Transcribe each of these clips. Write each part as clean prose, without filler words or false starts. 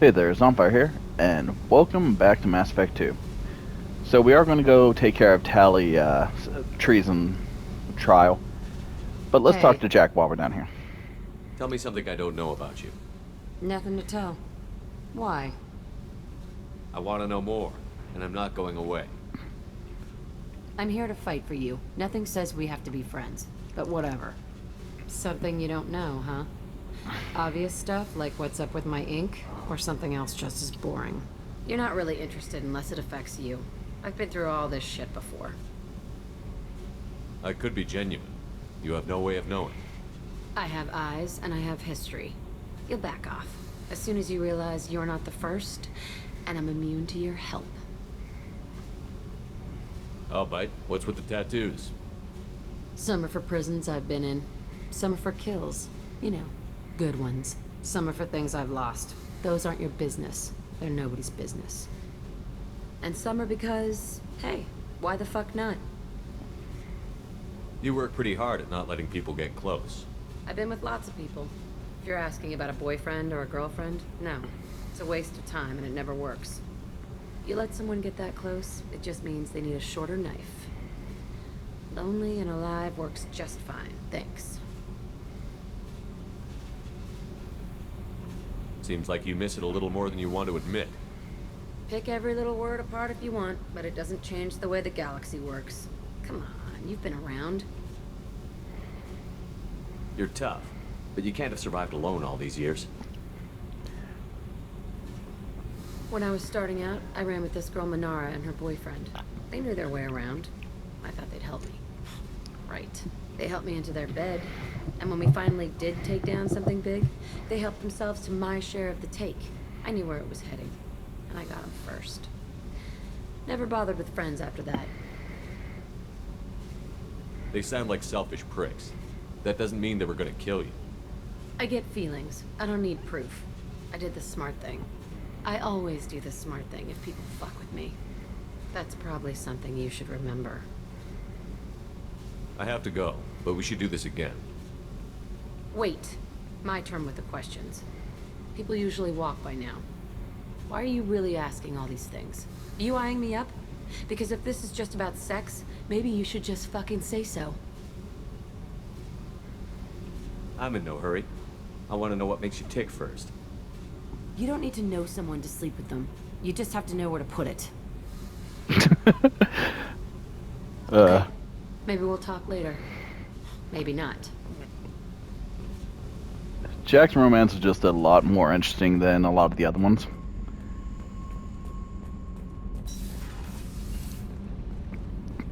Hey there, Zompire here, and welcome back to Mass Effect 2. So we are going to go take care of Tally treason trial, but let's talk Hey, to Jack while we're down here. Tell me something I don't know about you. nothing to tell. Why? I want to know more, and I'm not going away. I'm here to fight for you. Nothing says we have to be friends, but whatever. Something you don't know, huh? Obvious stuff like what's up with my ink, or something else just as boring. You're not really interested unless it affects you. I've been through all this shit before. I could be genuine. You have no way of knowing. I have eyes and I have history. You'll back off as soon as you realize you're not the first, and I'm immune to your help. I'll bite. What's with the tattoos? Some are for prisons I've been in. Some are for kills. You know, good ones. Some are for things I've lost. Those aren't your business. They're nobody's business. And some are because, hey, why the fuck not? You work pretty hard at not letting people get close. I've been with lots of people. If you're asking about a boyfriend or a girlfriend, no. It's a waste of time and it never works. You let someone get that close, it just means they need a shorter knife. Lonely and alive works just fine, thanks. Seems like you miss it a little more than you want to admit. Pick every little word apart if you want, but it doesn't change the way the galaxy works. Come on, you've been around. You're tough, but you can't have survived alone all these years. When I was starting out, I ran with this girl Minara and her boyfriend. They knew their way around. I thought they'd help me. Right. They helped me into their bed. And when we finally did take down something big, they helped themselves to my share of the take. I knew where it was heading. And I got them first. Never bothered with friends after that. They sound like selfish pricks. That doesn't mean they were gonna kill you. I get feelings. I don't need proof. I did the smart thing. I always do the smart thing if people fuck with me. That's probably something you should remember. I have to go, but we should do this again. Wait. My turn with the questions. People usually walk by now. Why are you really asking all these things? Are you eyeing me up? Because if this is just about sex, maybe you should just fucking say so. I'm in no hurry. I want to know what makes you tick first. You don't need to know someone to sleep with them. You just have to know where to put it. Okay. Maybe we'll talk later. Maybe not. Jack's romance is just a lot more interesting than a lot of the other ones.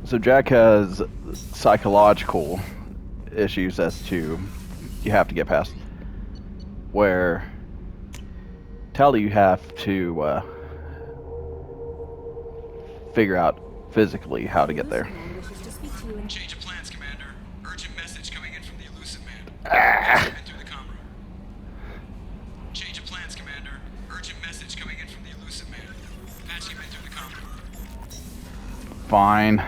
So Jack has psychological issues as to you have to get past, where Tally you have to figure out physically how to get there. Change of plans, Commander. Urgent message coming in from the elusive man. Patch him in through the comm room. Change of plans, Commander. Urgent message coming in from the elusive man. Patch him in through the comm room. Fine.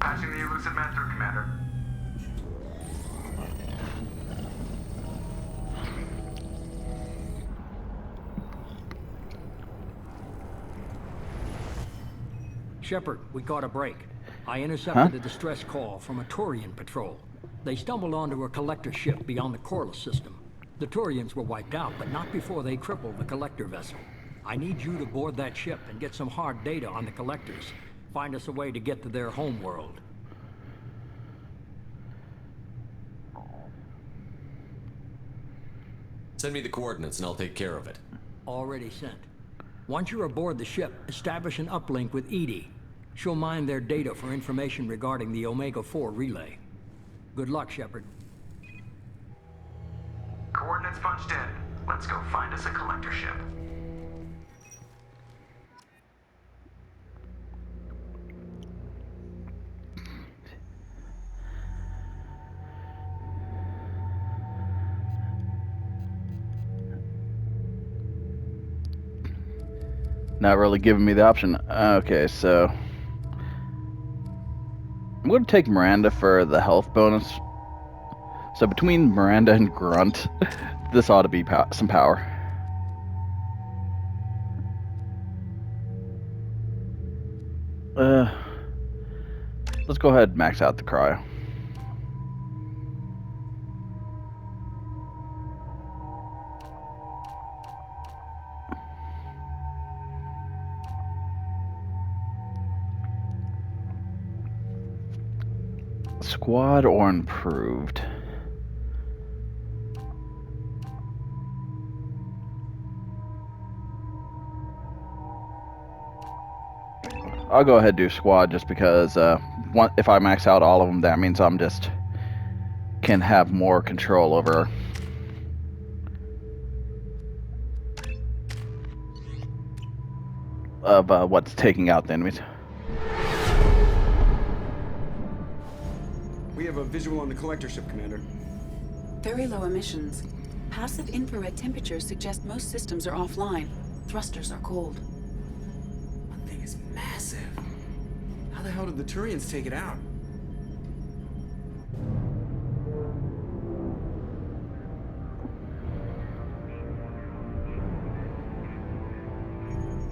Patching the elusive man through, Commander. Shepard, we caught a break. I intercepted a distress call from a Turian patrol. They stumbled onto a collector ship beyond the Corliss system. The Turians were wiped out, but not before they crippled the collector vessel. I need you to board that ship and get some hard data on the collectors. Find us a way to get to their homeworld. Send me the coordinates and I'll take care of it. Already sent. Once you're aboard the ship, establish an uplink with Edie. She'll mine their data for information regarding the Omega-4 relay. Good luck, Shepard. Coordinates punched in. Let's go find us a collector ship. Not really giving me the option. Okay, so I'm going to take Miranda for the health bonus. So between Miranda and Grunt, this ought to be some power. Let's go ahead and max out the cryo. Squad or improved? I'll go ahead and do squad just because if I max out all of them, that means I'm just can have more control over what's taking out the enemies. We have a visual on the collector ship, Commander. Very low emissions. Passive infrared temperatures suggest most systems are offline. Thrusters are cold. That thing is massive. How the hell did the Turians take it out?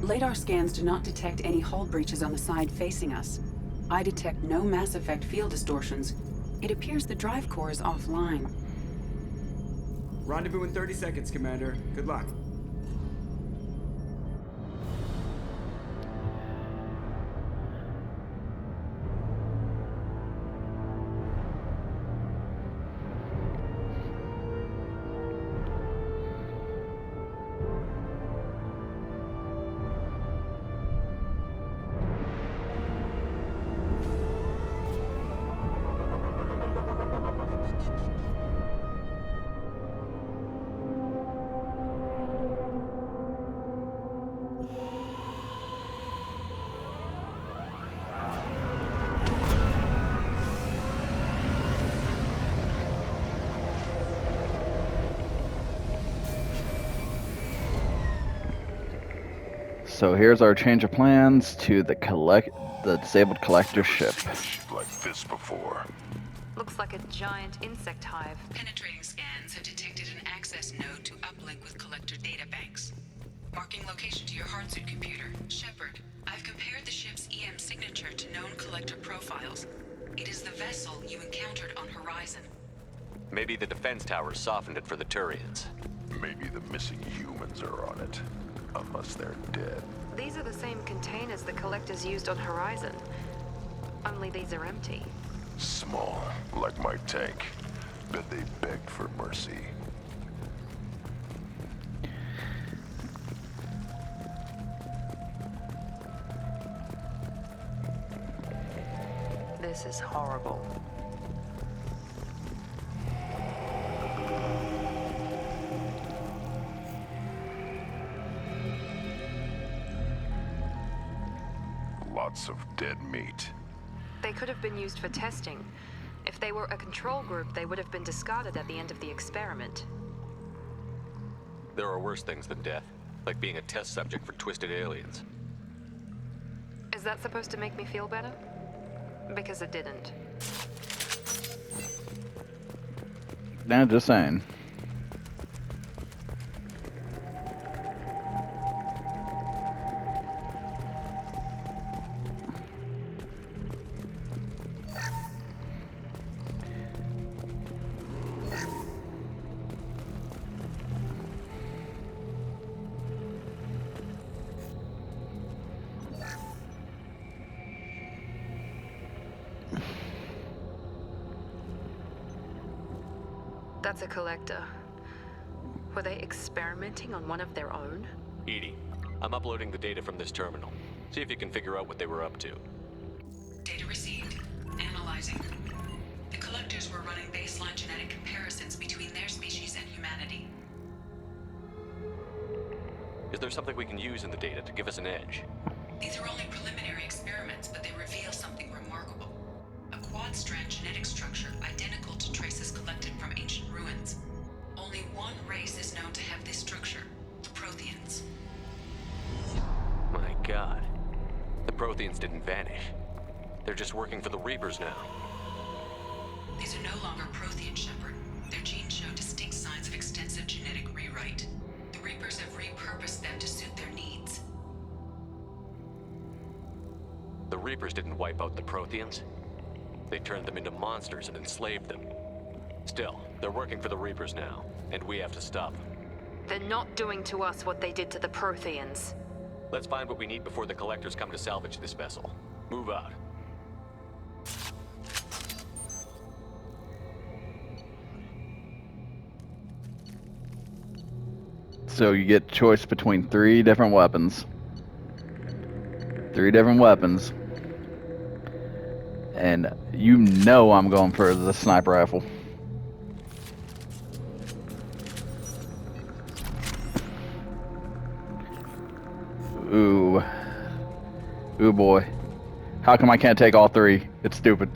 Radar scans do not detect any hull breaches on the side facing us. I detect no mass effect field distortions. It appears the drive core is offline. Rendezvous in 30 seconds, Commander. Good luck. So here's our change of plans to the disabled collector ship. Like this before. Looks like a giant insect hive. Penetrating scans have detected an access node to uplink with collector databanks. Marking location to your hardsuit computer. Shepard, I've compared the ship's EM signature to known collector profiles. It is the vessel you encountered on Horizon. Maybe the defense towers softened it for the Turians. Maybe the missing humans are on it. Unless they're dead. These are the same containers the collectors used on Horizon. Only these are empty. Small, like my tank. Bet they begged for mercy. This is horrible. Lots of dead meat. They could have been used for testing. If they were a control group, they would have been discarded at the end of the experiment. There are worse things than death, like being a test subject for twisted aliens. Is that supposed to make me feel better? Because it didn't. Nah, just saying. That's a collector. Were they experimenting on one of their own? Edie, I'm uploading the data from this terminal. See if you can figure out what they were up to. Data received. Analyzing. The collectors were running baseline genetic comparisons between their species and humanity. Is there something we can use in the data to give us an edge? These are only preliminary experiments, but they reveal something remarkable. A quad-strand genetic structure identical to traces collected from ancient ruins. Only one race is known to have this structure, the Protheans. My God. The Protheans didn't vanish. They're just working for the Reapers now. These are no longer Prothean, Shepard. Their genes show distinct signs of extensive genetic rewrite. The Reapers have repurposed them to suit their needs. The Reapers didn't wipe out the Protheans. They turned them into monsters and enslaved them. Still, they're working for the Reapers now, and we have to stop them. They're not doing to us what they did to the Protheans. Let's find what we need before the Collectors come to salvage this vessel. Move out. So you get choice between 3 different weapons. 3 different weapons. And you know I'm going for the sniper rifle. Ooh. Ooh boy. How come I can't take all 3? It's stupid.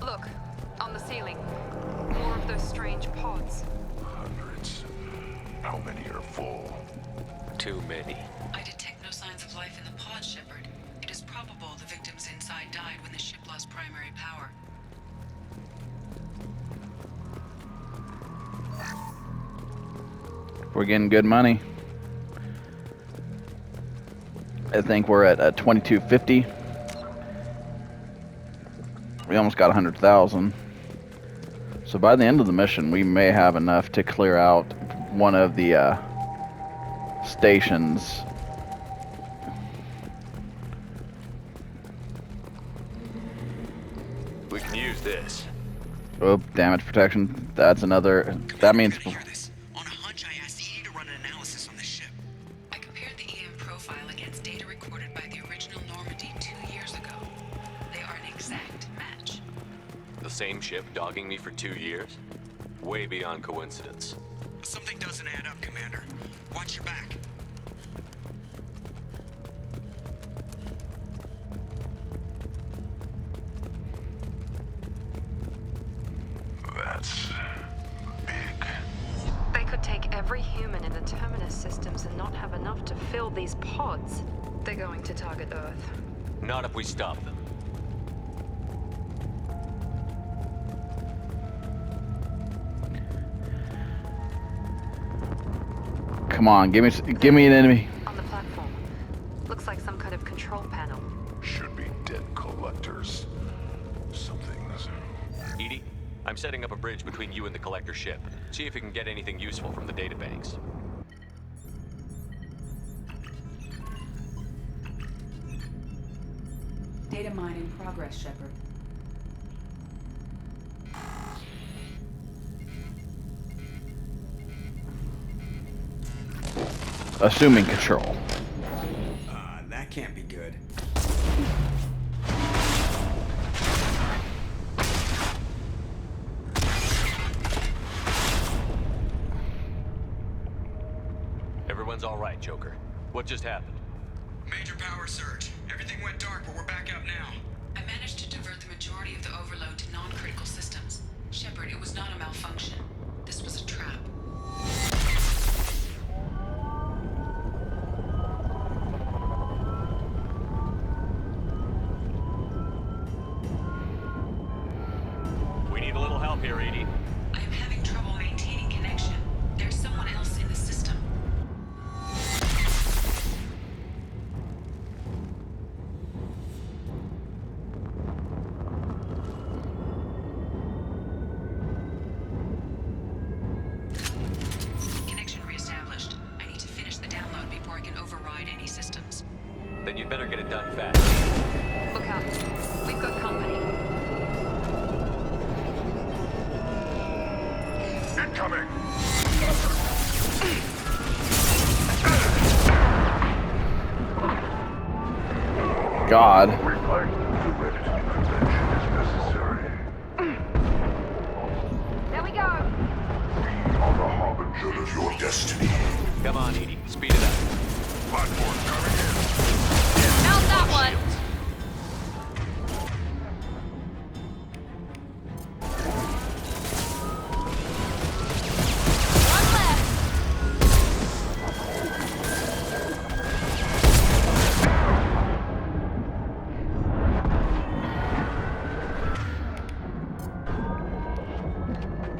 Look, on the ceiling. More of those strange pods. Hundreds. How many are full? Too many. I detect no signs of life in the pod, Shepard. It is probable the victims inside died when the ship lost primary power. We're getting good money. I think we're at 2250. We almost got 100,000. So by the end of the mission, we may have enough to clear out one of the stations. We can use this. Oh, damage protection. That's another. That means. You're gonna hear this. On a hunch, I asked Edie to run an analysis on the ship. I compared the EM profile against data recorded by the original Normandy 2 years ago. They are an exact match. The same ship dogging me for 2 years? Way beyond coincidence. Something doesn't add up, Commander. Watch your back. That's big. They could take every human in the Terminus systems and not have enough to fill these pods. They're going to target Earth. Not if we stop them. Come on, give me an enemy. On the platform. Looks like some kind of control panel. Should be dead collectors. Something's... Edie, I'm setting up a bridge between you and the Collector ship. See if you can get anything useful from the databanks. Data mine in progress, Shepard. Assuming control. That can't be good. Everyone's all right, Joker. What just happened? Major power surge. Everything went dark, but we're back up now. I managed to divert the majority of the overload to non-critical systems. Shepard, it was not a malfunction. This was a trap. We need a little help here, Edie. I am having trouble maintaining connection. There's someone else in the system. Connection reestablished. I need to finish the download before I can override any systems. Then you'd better get it done fast. Look out. We've got company. Incoming! God. Replay. Heredity prevention is necessary. There we go. We are the harbinger of your destiny. Come on, Edie. Speed it up. Platform coming in. How's that one?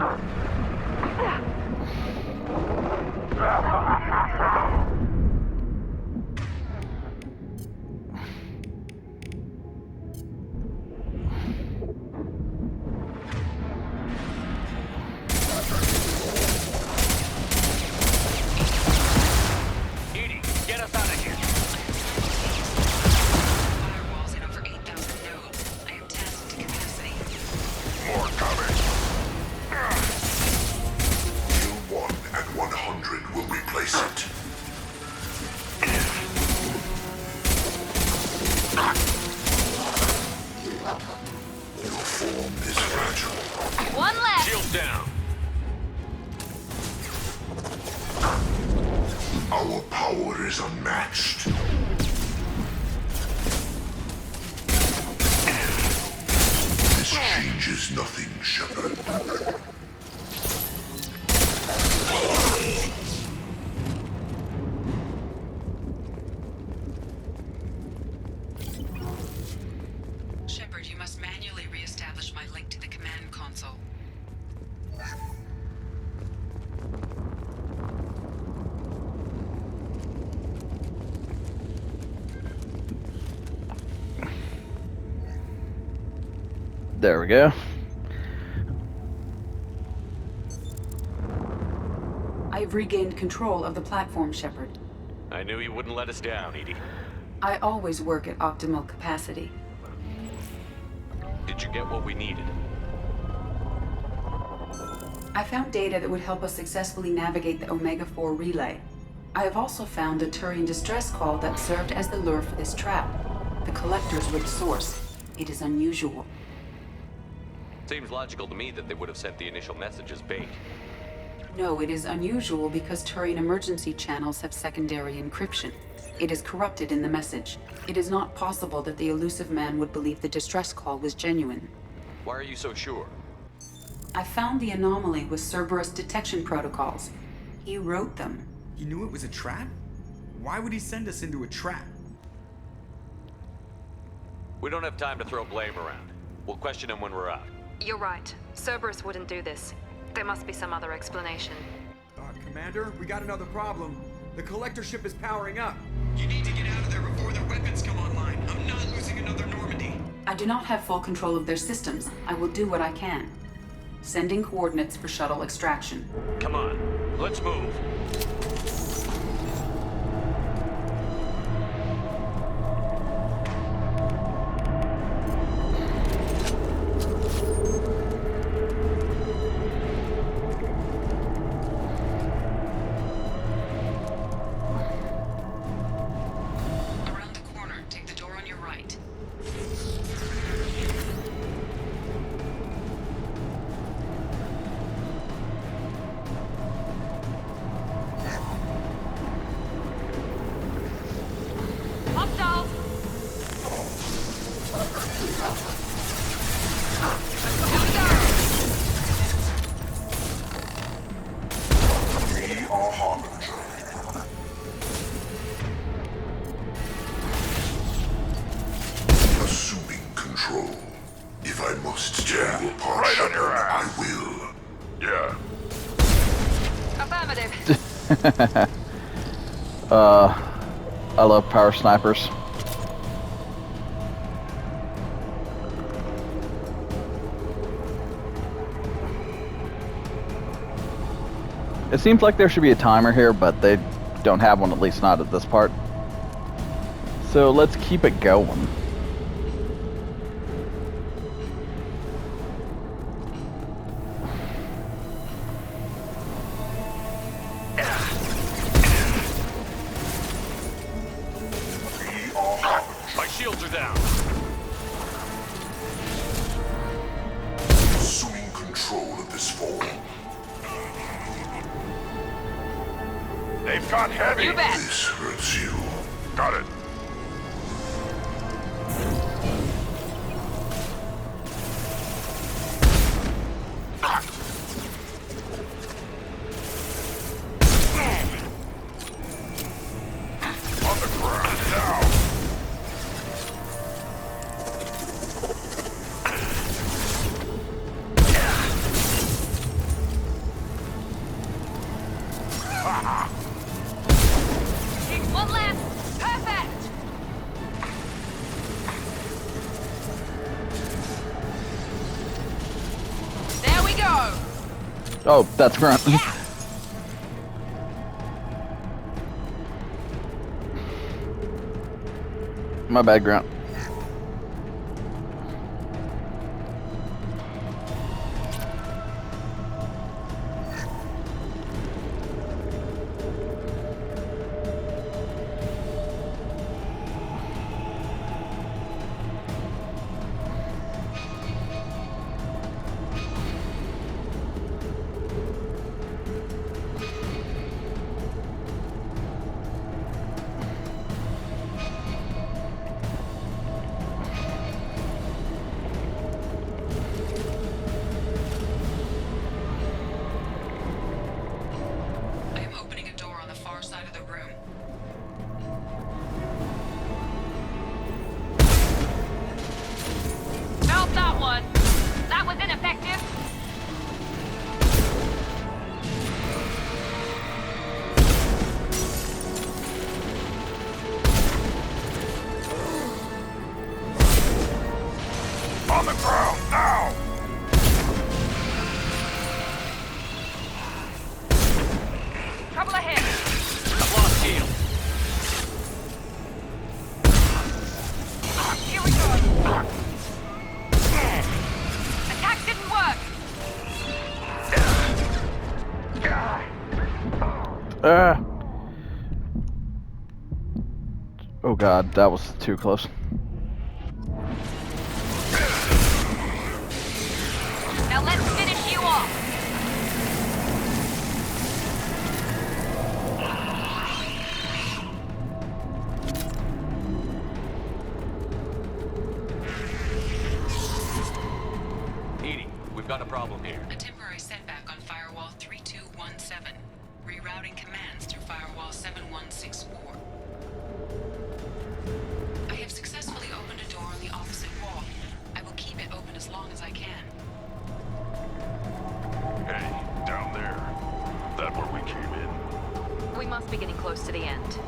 Edie, get us out of here. Firewalls in over 8,000 nodes. I am tasked to capacity. More coming. Kill 1 and 100 will replace it. Your form is fragile. One left! Shields down. Our power is unmatched. This changes nothing, Shepard. Shepard, you must manually re-establish my link to the command console. There we go. I've regained control of the platform, Shepard. I knew you wouldn't let us down, Edie. I always work at optimal capacity. Did you get what we needed? I found data that would help us successfully navigate the Omega-4 relay. I have also found a Turian distress call that served as the lure for this trap. The collectors were the source. It is unusual. Seems logical to me that they would have sent the initial message as bait. No, it is unusual because Turian emergency channels have secondary encryption. It is corrupted in the message. It is not possible that the elusive man would believe the distress call was genuine. Why are you so sure? I found the anomaly with Cerberus detection protocols. He wrote them. He knew it was a trap? Why would he send us into a trap? We don't have time to throw blame around. We'll question him when we're out. You're right. Cerberus wouldn't do this. There must be some other explanation. Commander, we got another problem. The collector ship is powering up. You need to get out of there before their weapons come online. I'm not losing another Normandy. I do not have full control of their systems. I will do what I can. Sending coordinates for shuttle extraction. Come on, let's move. Around the corner, take the door on your right. Hostiles! We are Harbinger. Assuming control. If I must tear you apart, right on your ass. I will. Yeah. Affirmative. I love power snipers. It seems like there should be a timer here, but they don't have one, at least not at this part. So let's keep it going. My shields are down. Assuming control of this form. They've got heavy. You bet. This hurts you. Got it. On the ground now. Oh, that's Grunt. My bad, Grunt. I am opening a door on the far side of the room. Felt that one. That was ineffective. On the ground, now! Trouble ahead. I've lost shield. Here we go. Attack didn't work. Oh god, that was too close. Now let's finish you off. Edie, we've got a problem here. A temporary setback on Firewall 3217. Rerouting commands through Firewall 7164. I have successfully opened a door on the opposite wall. I will keep it open as long as I can. Hey, down there. That where we came in? We must be getting close to the end.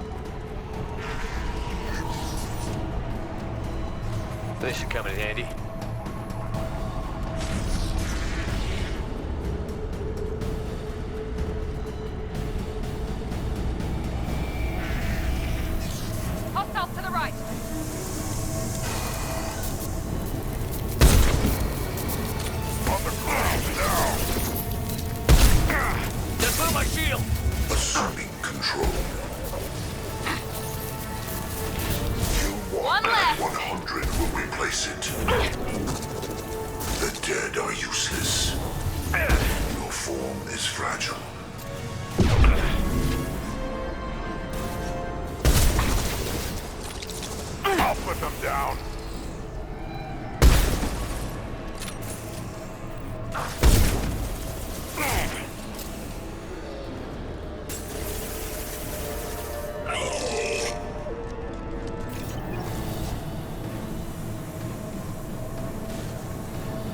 This should come in handy. Hostiles to the right. On the ground, now! Just blew my shield! Assuming control. One left. 100 will replace it. The dead are useless. Your form is fragile. I'll put them down.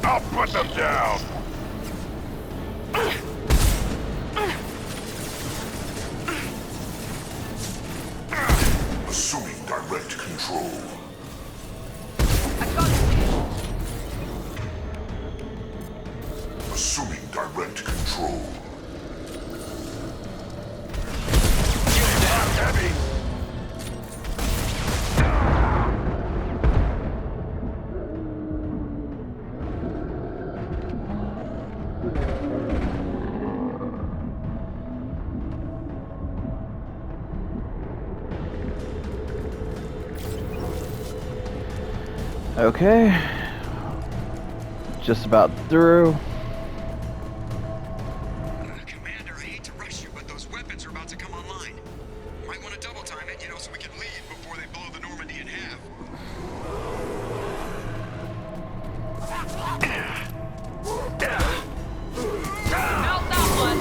I'll put them down. Assuming direct control. I got it. Assuming direct control. Shield down. Heavy. Okay. Just about through. Commander, I hate to rush you, but those weapons are about to come online. Might want to double time it, so we can leave before they blow the Normandy in half. Felt that one.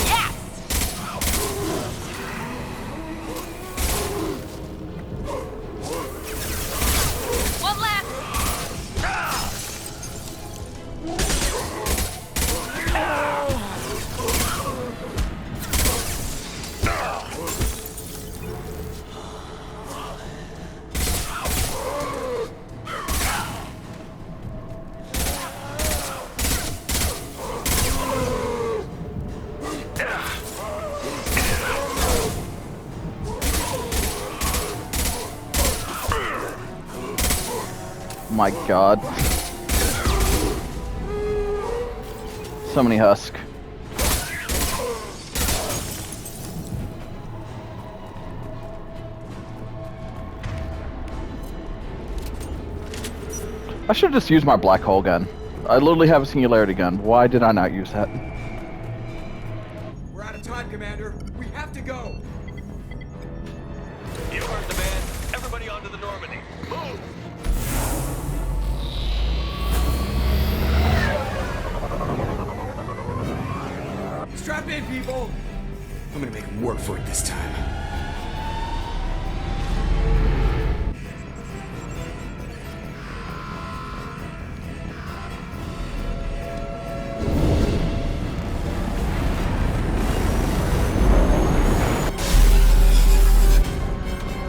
Yes. My god. So many husks. I should have just used my black hole gun. I literally have a singularity gun. Why did I not use that? We're out of time, Commander. We have to go. You heard the man. Everybody onto the Normandy. Move! Strap in, people. I'm gonna make them work for it this time.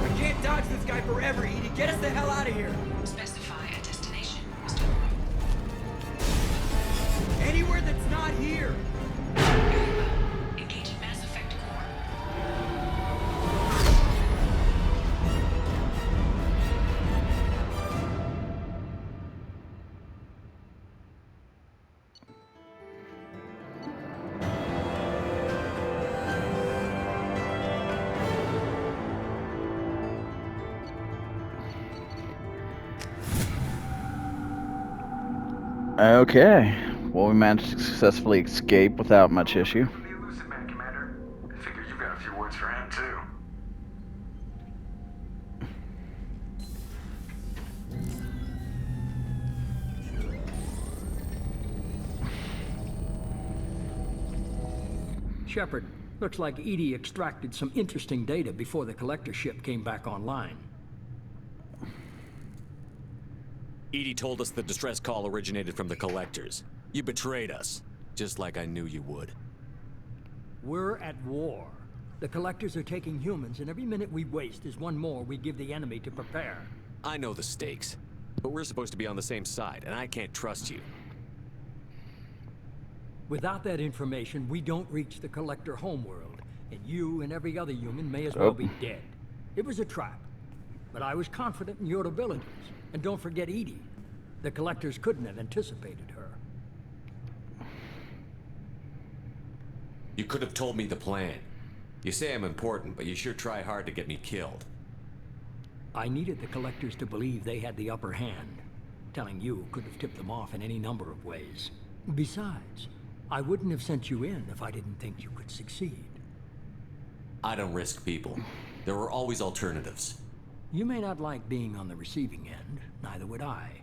I can't dodge this guy forever, Edie. Get us the hell out of here. Specify a destination, Mr. Anywhere that's not here. Very well. Engaging Mass Effect core. Okay. Well, we managed to successfully escape without much issue. The elusive man, Commander. I figure you've got a few words for him, too. Shepard, looks like EDI extracted some interesting data before the collector ship came back online. Edie told us the distress call originated from the collectors. You betrayed us, just like I knew you would. We're at war. The collectors are taking humans, and every minute we waste is one more we give the enemy to prepare. I know the stakes, but we're supposed to be on the same side, and I can't trust you. Without that information, we don't reach the collector homeworld, and you and every other human may as well be dead. It was a trap, but I was confident in your abilities. And don't forget Edie. The collectors couldn't have anticipated her. You could have told me the plan. You say I'm important, but you sure try hard to get me killed. I needed the collectors to believe they had the upper hand. Telling you could have tipped them off in any number of ways. Besides, I wouldn't have sent you in if I didn't think you could succeed. I don't risk people. There are always alternatives. You may not like being on the receiving end, neither would I.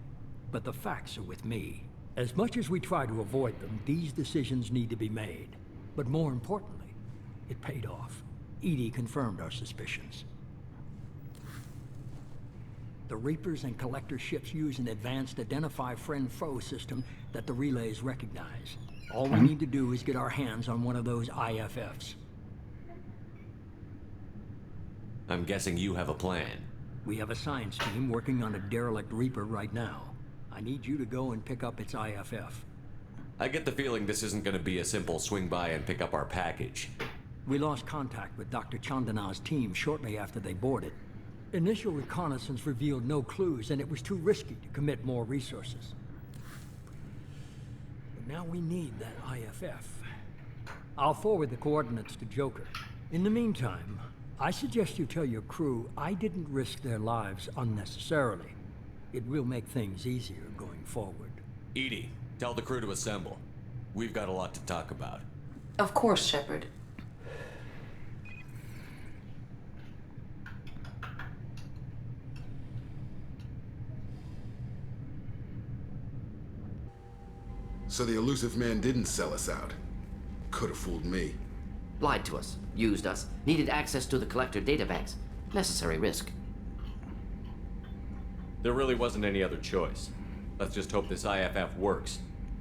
But the facts are with me. As much as we try to avoid them, these decisions need to be made. But more importantly, it paid off. Edie confirmed our suspicions. The Reapers and Collector ships use an advanced identify friend-foe system that the relays recognize. All we need to do is get our hands on one of those IFFs. I'm guessing you have a plan. We have a science team working on a derelict Reaper right now. I need you to go and pick up its IFF. I get the feeling this isn't going to be a simple swing by and pick up our package. We lost contact with Dr. Chandana's team shortly after they boarded. Initial reconnaissance revealed no clues, and it was too risky to commit more resources. But now we need that IFF. I'll forward the coordinates to Joker. In the meantime, I suggest you tell your crew I didn't risk their lives unnecessarily. It will make things easier going forward. Edie, tell the crew to assemble. We've got a lot to talk about. Of course, Shepard. So the elusive man didn't sell us out. Could have fooled me. Lied to us, used us, needed access to the collector databanks. Necessary risk. There really wasn't any other choice. Let's just hope this IFF works.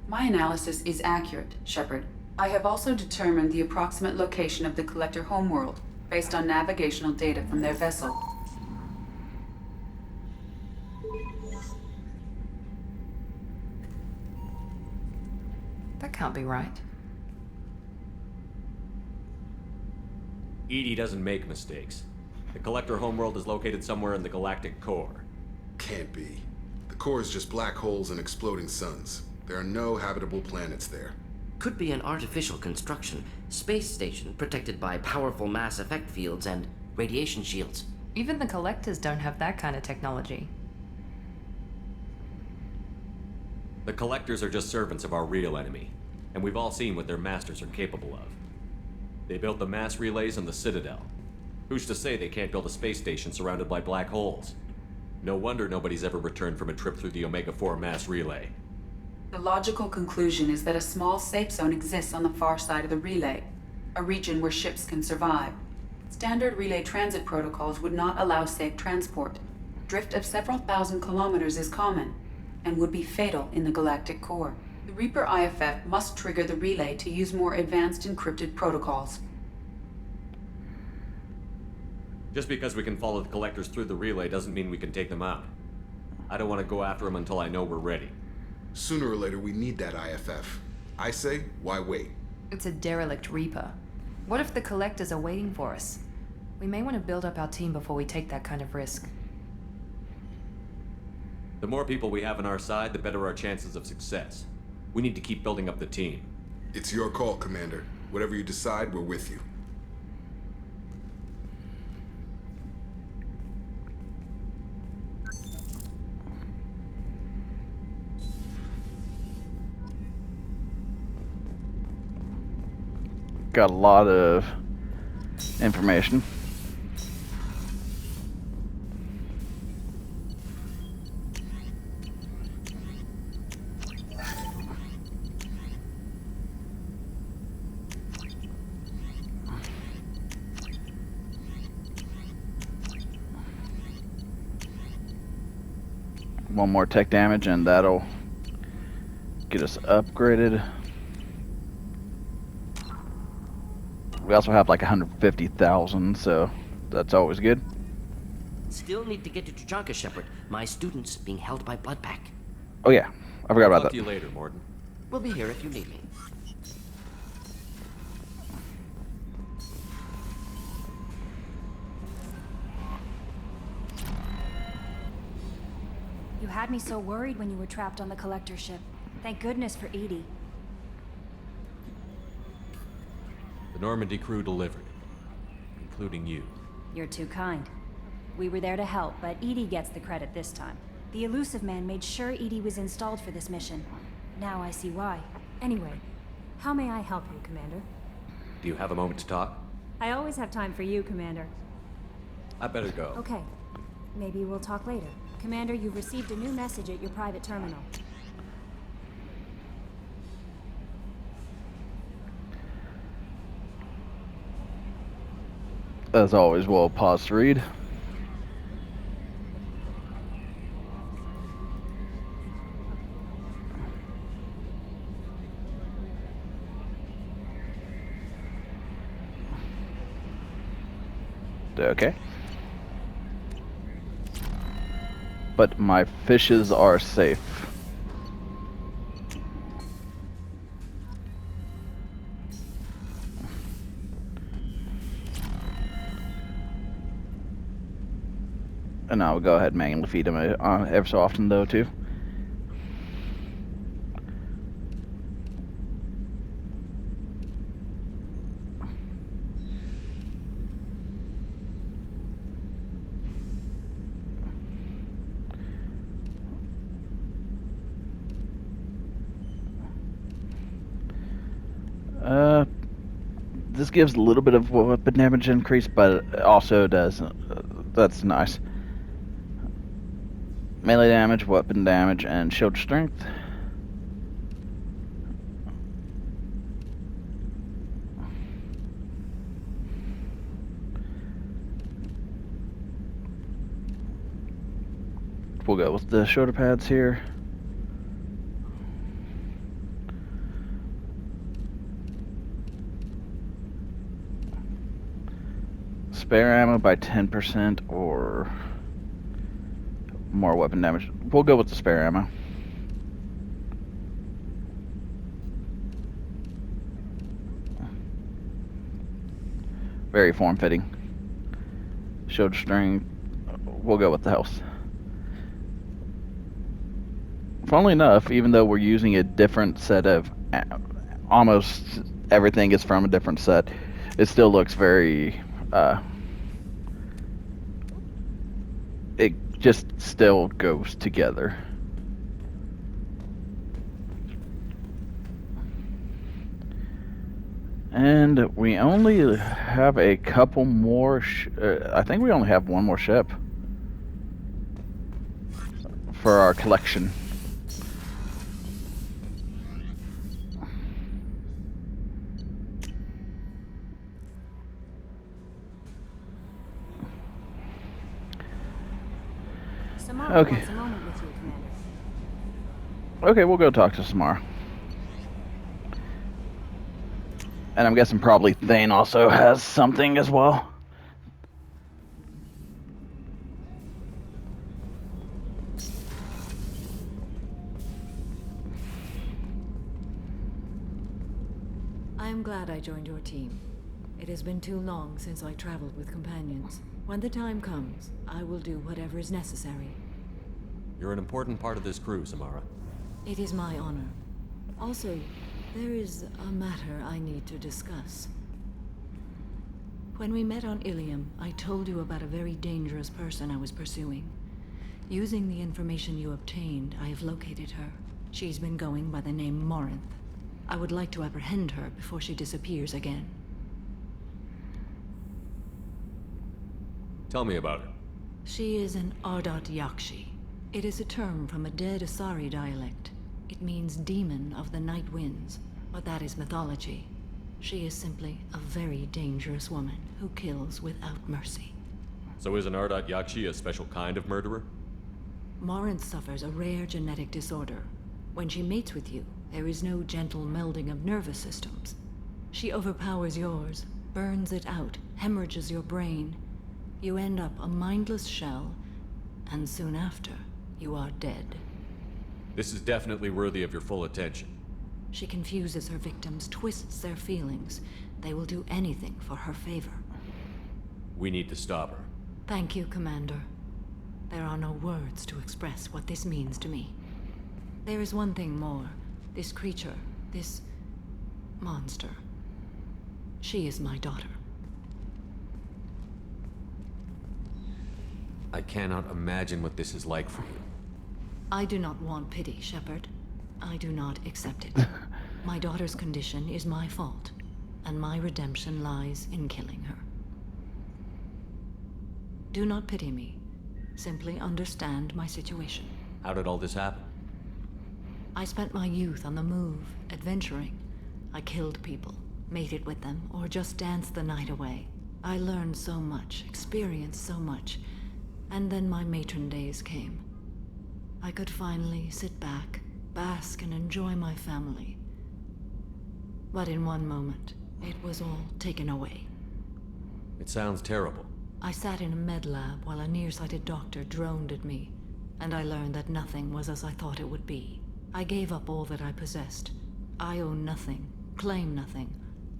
My analysis is accurate, Shepard. I have also determined the approximate location of the collector homeworld based on navigational data from their vessel. That can't be right. Edie doesn't make mistakes. The collector homeworld is located somewhere in the galactic core. Can't be. The core is just black holes and exploding suns. There are no habitable planets there. Could be an artificial construction, space station protected by powerful mass effect fields and radiation shields. Even the Collectors don't have that kind of technology. The Collectors are just servants of our real enemy, and we've all seen what their masters are capable of. They built the mass relays on the Citadel. Who's to say they can't build a space station surrounded by black holes? No wonder nobody's ever returned from a trip through the Omega-4 mass relay. The logical conclusion is that a small safe zone exists on the far side of the relay, a region where ships can survive. Standard relay transit protocols would not allow safe transport. Drift of several thousand kilometers is common, and would be fatal in the galactic core. The Reaper IFF must trigger the relay to use more advanced encrypted protocols. Just because we can follow the Collectors through the relay doesn't mean we can take them out. I don't want to go after them until I know we're ready. Sooner or later, we need that IFF. I say, why wait? It's a derelict Reaper. What if the Collectors are waiting for us? We may want to build up our team before we take that kind of risk. The more people we have on our side, the better our chances of success. We need to keep building up the team. It's your call, Commander. Whatever you decide, we're with you. Got a lot of information. One more tech damage and that'll get us upgraded. We also have like 150,000, so that's always good. Still need to get to Tuchanka, Shepard. My student's being held by Bloodpack. Oh yeah, I forgot about Talk that. to you later, Morton. We'll be here if you need me. You had me so worried when you were trapped on the Collector ship. Thank goodness for Edie. The Normandy crew delivered, including you. You're too kind. We were there to help, but Edie gets the credit this time. The Elusive Man made sure Edie was installed for this mission. Now I see why. Anyway, how may I help you, Commander? Do you have a moment to talk? I always have time for you, Commander. I better go. Okay. Maybe we'll talk later. Commander, you've received a new message at your private terminal. As always, we'll pause to read. Okay. But my fishes are safe. And I'll go ahead and manually feed them ever so often, though, too. This gives a little bit of weapon damage increase, but it also does. That's nice. Melee damage, weapon damage, and shield strength. We'll go with the shoulder pads here. Spare ammo by 10% or more weapon damage. We'll go with the spare ammo. Very form-fitting. Shield strength. We'll go with the health. funnily enough, even though we're using a different set of, almost everything is from a different set, it still looks very, it just still goes together. And we only have a couple more, I think we only have one more ship for our collection. Samara Okay. wants a moment with you, Commander. Okay, we'll go talk to Samara. And I'm guessing probably Thane also has something as well. I am glad I joined your team. It has been too long since I traveled with companions. When the time comes, I will do whatever is necessary. You're an important part of this crew, Samara. It is my honor. Also, there is a matter I need to discuss. When we met on Ilium, I told you about a very dangerous person I was pursuing. Using the information you obtained, I have located her. She's been going by the name Morinth. I would like to apprehend her before she disappears again. Tell me about her. She is an Ardat Yakshi. It is a term from a dead Asari dialect. It means demon of the night winds, but that is mythology. She is simply a very dangerous woman who kills without mercy. So is an Ardat Yakshi a special kind of murderer? Morinth suffers a rare genetic disorder. When she mates with you, there is no gentle melding of nervous systems. She overpowers yours, burns it out, hemorrhages your brain. You end up a mindless shell, and soon after, you are dead. This is definitely worthy of your full attention. She confuses her victims, twists their feelings. They will do anything for her favor. We need to stop her. Thank you, Commander. There are no words to express what this means to me. There is one thing more. This creature, this monster. She is my daughter. I cannot imagine what this is like for you. I do not want pity, Shepard. I do not accept it. My daughter's condition is my fault, and my redemption lies in killing her. Do not pity me. Simply understand my situation. How did all this happen? I spent my youth on the move, adventuring. I killed people, mated with them, or just danced the night away. I learned so much, experienced so much, and then my matron days came. I could finally sit back, bask and enjoy my family. But in one moment, it was all taken away. It sounds terrible. I sat in a med lab while a nearsighted doctor droned at me, and I learned that nothing was as I thought it would be. I gave up all that I possessed. I own nothing, claim nothing.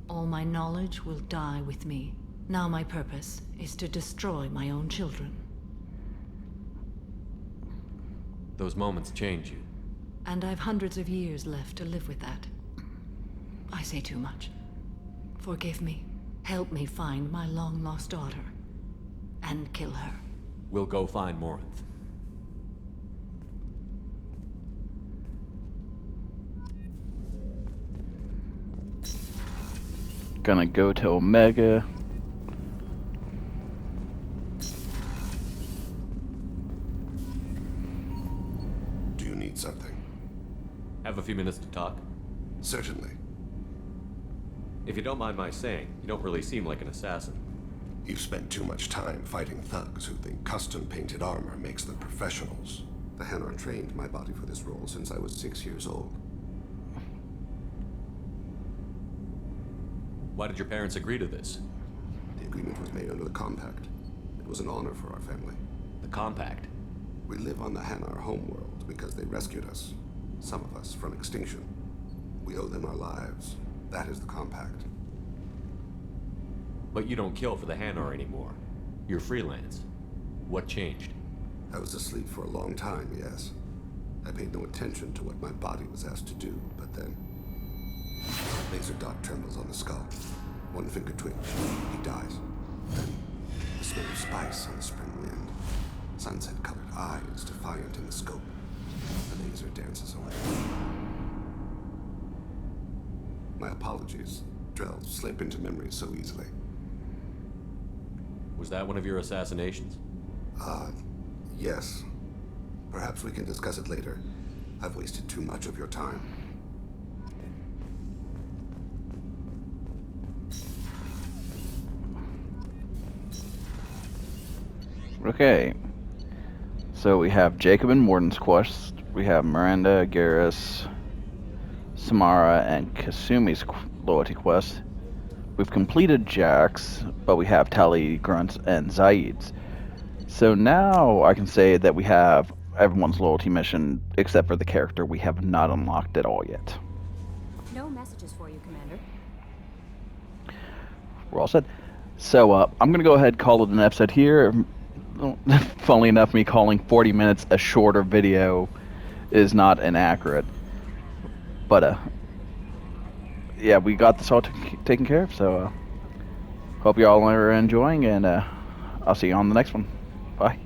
All my knowledge will die with me. Now my purpose is to destroy my own children. Those moments change you. And I've hundreds of years left to live with that. I say too much. Forgive me. Help me find my long-lost daughter. And kill her. We'll go find Morinth. Gonna go to Omega. Do you need something? Have a few minutes to talk? Certainly. If you don't mind my saying, you don't really seem like an assassin. You've spent too much time fighting thugs who think custom-painted armor makes them professionals. The Hanar trained my body for this role since I was 6 years old. Why did your parents agree to this? The agreement was made under the Compact. It was an honor for our family. The Compact? We live on the Hanar homeworld because they rescued us. Some of us from extinction. We owe them our lives. That is the Compact. But you don't kill for the Hanar anymore. You're freelance. What changed? I was asleep for a long time, yes. I paid no attention to what my body was asked to do, but then... Laser dot trembles on the skull. One finger twitch. He dies. Then the smell of spice on the spring wind. Sunset-colored eyes defiant in the scope. The laser dances away. My apologies. Drell slip into memory so easily. Was that one of your assassinations? Yes. Perhaps we can discuss it later. I've wasted too much of your time. Okay. So we have Jacob and Morden's quest. We have Miranda, Garrus, Samara, and Kasumi's loyalty quest. We've completed Jack's, but we have Tali, Grunt's, and Zaid's. So now I can say that we have everyone's loyalty mission, except for the character we have not unlocked at all yet. No messages for you, Commander. We're all set. So I'm going to go ahead and call it an episode here. Funnily enough, me calling 40 minutes a shorter video is not inaccurate. But, yeah, we got this all taken care of, so hope you all are enjoying, and I'll see you on the next one. Bye.